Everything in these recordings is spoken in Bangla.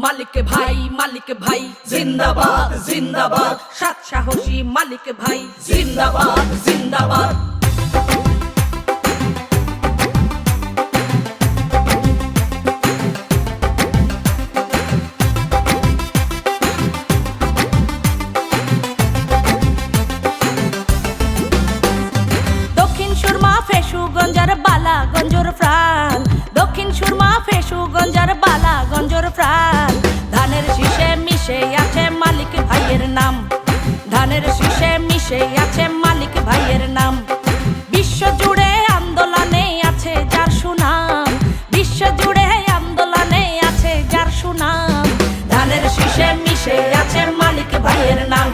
মালিক ভাই জিন্দাবাদ জিন্দাবাদ, সৎ সাহসী মালিক ভাই জিন্দাবাদ জিন্দাবাদ। দক্ষিণ সুরমা ফেসুগঞ্জের বালা গঞ্জর প্রাণ, দক্ষিণ সুরমা ফেসুগঞ্জের বালা গঞ্জর প্রাণ। ধানের শীষে মিশে আছে মালিক ভাইয়ের নাম, ধানের শীষে মিশে আছে মালিক ভাইয়ের নাম। বিশ্ব জুড়ে আন্দোলনে আছে যার সুনাম, বিশ্ব জুড়ে আন্দোলনে আছে যার সুনাম। ধানের শীষে মিশে আছে মালিক ভাইয়ের নাম,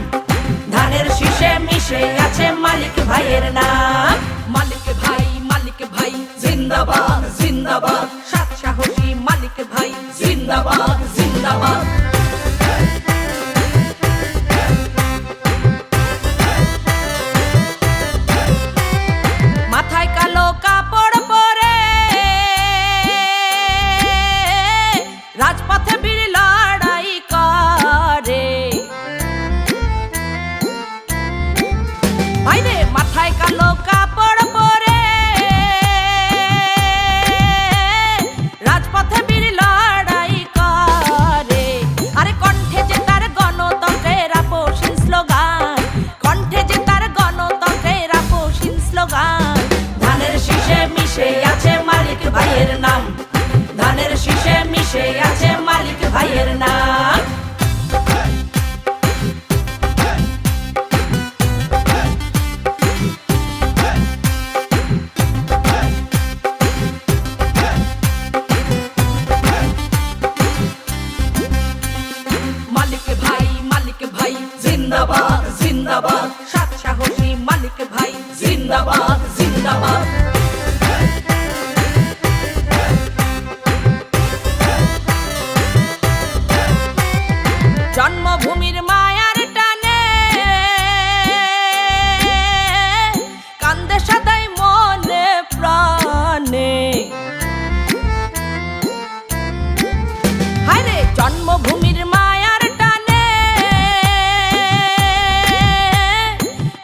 ধানের শীষে মিশে আছে মালিক ভাইয়ের নাম। মালিক ভাই জিন্দাবাদ জিন্দাবাদ, সৎ সাহসী মালিক ভাই জিন্দাবাদ জিন্দাবাদ। মাথায় কালো কাপড় পরে রাজপথে বীর লড়াই করে, ভাইরে মাথায় কালো কাপড় পরে রাজপথে বীর লড়াই করে। আরে কণ্ঠে যে তার গণতন্ত্রের আপোষহীন স্লোগান, কণ্ঠে যে তার গণতন্ত্রের আপোষহীন স্লোগান। ধানের শীষে মিশে আছে মালিক ভাইয়ের নাম, ধানের শীষে মিশে আছে মালিক ভাইয়ের নাম। মালিক ভাই জিন্দাবাদ জিন্দাবাদ, সৎ সাহসী মালিক ভাই জিন্দাবাদ জিন্দাবাদ। জন্মভূমির মায়ার টানে কান্দে সদাই মনে প্রাণে, হায়রে জন্মভূমির মায়ার টানে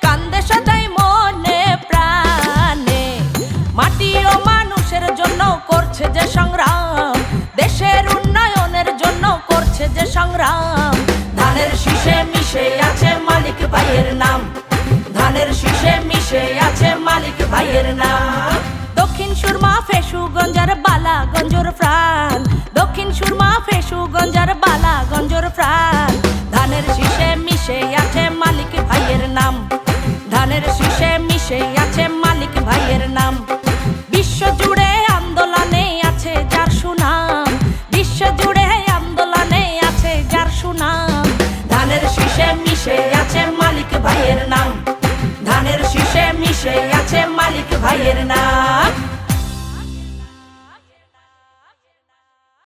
কান্দে সদাই মনে প্রাণে। মাটি ও মানুষের জন্য করছে যে সংগ্রাম, দেশের উন্নয়নের জন্য করছে যে সংগ্রাম। ধানের শীষে মিশে আছে মালিক ভাইয়ের নাম, ধানের শীষে মিশে আছে মালিক ভাইয়ের নাম। দক্ষিণ সুরমা ফেসুগঞ্জের বালা গঞ্জর প্রাণ, দক্ষিণ সুরমা ফেসুগঞ্জের বালা গঞ্জর প্রাণ। ধানের শীষে মিশে আছে মালিক ভাইয়ের নাম, ধানের শীষে মিশে আছে মালিক ভাইয়ের নাম। বিশ্ব জুড়ে আন্দোলনে আছে যার সুনাম, বিশ্ব জুড়ে আন্দোলনে আছে যার সুনাম। ধানের শীষে মিশে আছে মালিক ভাইয়ের নাম, ধানের শীষে মিশে আছে মালিক ভাইয়ের নাম।